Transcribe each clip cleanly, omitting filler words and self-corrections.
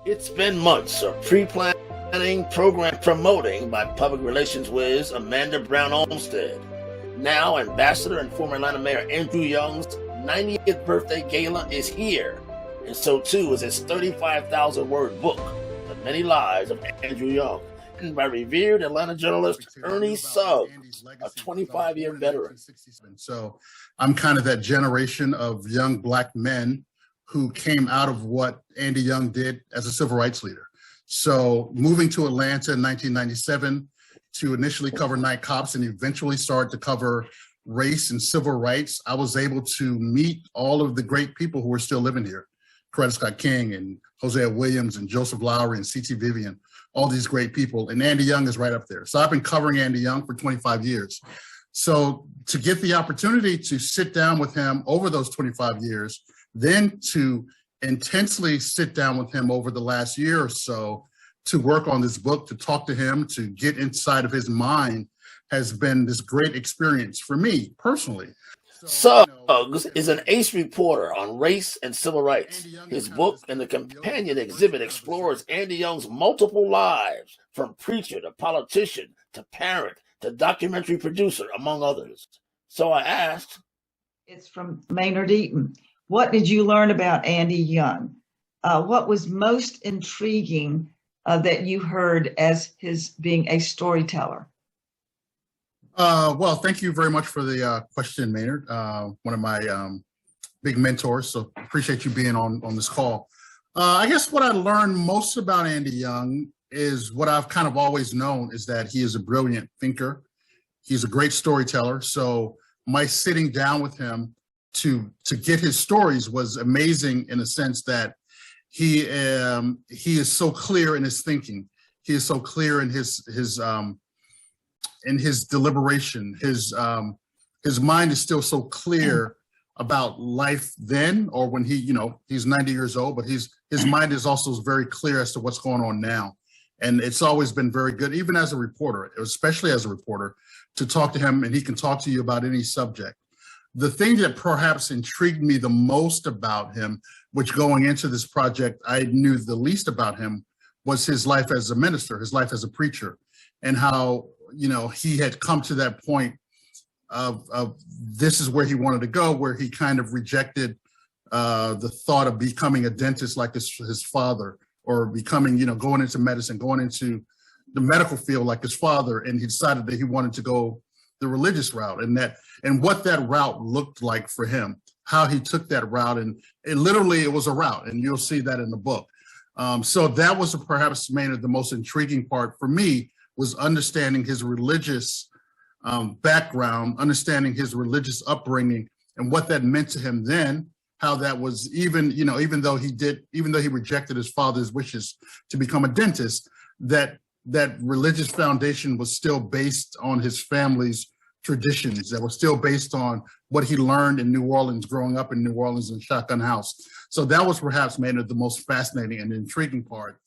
It's been months of pre-planning, program promoting by public relations whiz Amanda Brown Olmsted. Now, Ambassador and former Atlanta Mayor Andrew Young's 90th birthday gala is here, and so too is his 35,000-word book, The Many Lives of Andrew Young, written by revered Atlanta journalist Ernie Suggs, a 25-year veteran. So I'm kind of that generation of young Black men who came out of what Andy Young did as a civil rights leader. So moving to Atlanta in 1997 to initially cover night cops and eventually start to cover race and civil rights, I was able to meet all of the great people who are still living here. Coretta Scott King and Hosea Williams and Joseph Lowry and C.T. Vivian, all these great people. And Andy Young is right up there. So I've been covering Andy Young for 25 years. So to get the opportunity to sit down with him over those 25 years, then to intensely sit down with him over the last year or so to work on this book, to talk to him, to get inside of his mind has been this great experience for me personally. Suggs is an ace reporter on race and civil rights. His book and the companion exhibit explores Andy Young's multiple lives, from preacher to politician to parent to documentary producer, among others. So I asked. It's from Maynard Eaton. What did you learn about Andy Young? What was most intriguing that you heard as his being a storyteller? Well, thank you very much for the question, Maynard. One of my big mentors, so appreciate you being on this call. I guess what I learned most about Andy Young is what I've kind of always known, is that he is a brilliant thinker. He's a great storyteller. So my sitting down with him to get his stories was amazing, in a sense that he is so clear in his thinking. He is so clear in his deliberation. His mind is still so clear about life then, or when he's 90 years old, but his mind is also very clear as to what's going on now. And it's always been very good, even as a reporter, especially as a reporter, to talk to him, and he can talk to you about any subject. The thing that perhaps intrigued me the most about him, which going into this project I knew the least about him, was his life as a minister, his life as a preacher, and how he had come to that point of this is where he wanted to go, where he kind of rejected the thought of becoming a dentist like his father, or becoming, going into medicine, going into the medical field like his father, and he decided that he wanted to go the religious route, and what that route looked like for him, how he took that route, and it was a route, and you'll see that in the book. So that was perhaps Maynard, the most intriguing part for me, was understanding his religious background, understanding his religious upbringing, and what that meant to him then. How that was even though he rejected his father's wishes to become a dentist, that religious foundation was still based on his family's traditions, that was still based on what he learned in New Orleans, growing up in New Orleans in Shotgun House. So that was perhaps made it the most fascinating and intriguing part.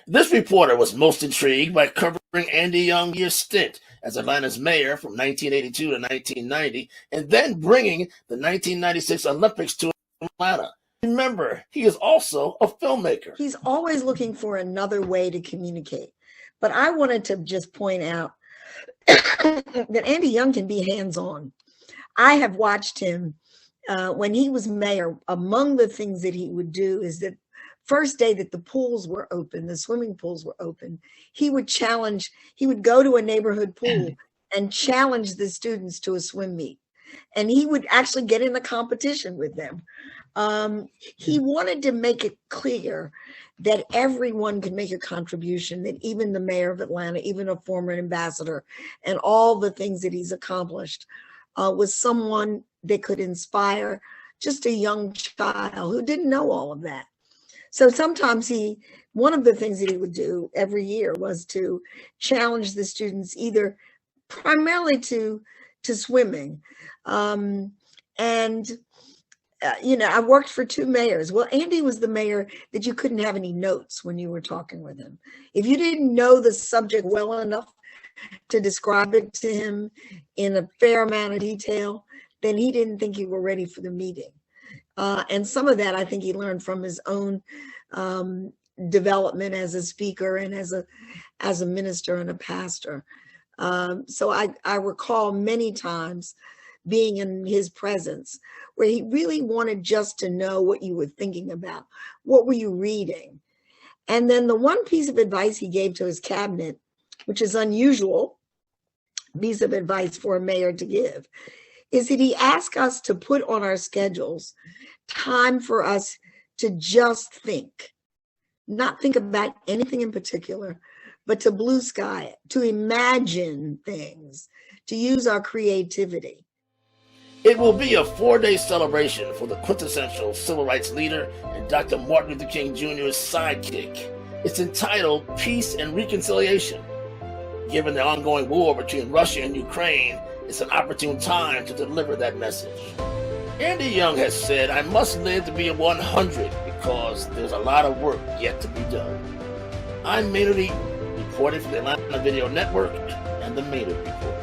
This reporter was most intrigued by covering Andy Young's stint as Atlanta's mayor from 1982 to 1990, and then bringing the 1996 Olympics to Atlanta. Remember, he is also a filmmaker. He's always looking for another way to communicate. But I wanted to just point out that Andy Young can be hands-on. I have watched him when he was mayor. Among the things that he would do is that first day that the pools were open, the swimming pools were open, he would go to a neighborhood pool and challenge the students to a swim meet. And he would actually get in a competition with them. He wanted to make it clear that everyone could make a contribution, that even the mayor of Atlanta, even a former ambassador, and all the things that he's accomplished, was someone that could inspire just a young child who didn't know all of that. So sometimes one of the things that he would do every year was to challenge the students either primarily to swimming. I worked for two mayors. Well, Andy was the mayor that you couldn't have any notes when you were talking with him. If you didn't know the subject well enough to describe it to him in a fair amount of detail, then he didn't think you were ready for the meeting. And some of that I think he learned from his own development as a speaker and as a minister and a pastor. So I recall many times being in his presence where he really wanted just to know what you were thinking about. What were you reading? And then the one piece of advice he gave to his cabinet, which is unusual piece of advice for a mayor to give, is that he asked us to put on our schedules time for us to just think, not think about anything in particular, but to blue sky it, to imagine things, to use our creativity. It will be a 4-day celebration for the quintessential civil rights leader and Dr. Martin Luther King Jr.'s sidekick. It's entitled Peace and Reconciliation. Given the ongoing war between Russia and Ukraine, it's an opportune time to deliver that message. Andy Young has said, "I must live to be 100 because there's a lot of work yet to be done." I'm Maynard Eaton, reporting for the Atlanta Video Network and the Maynard Report.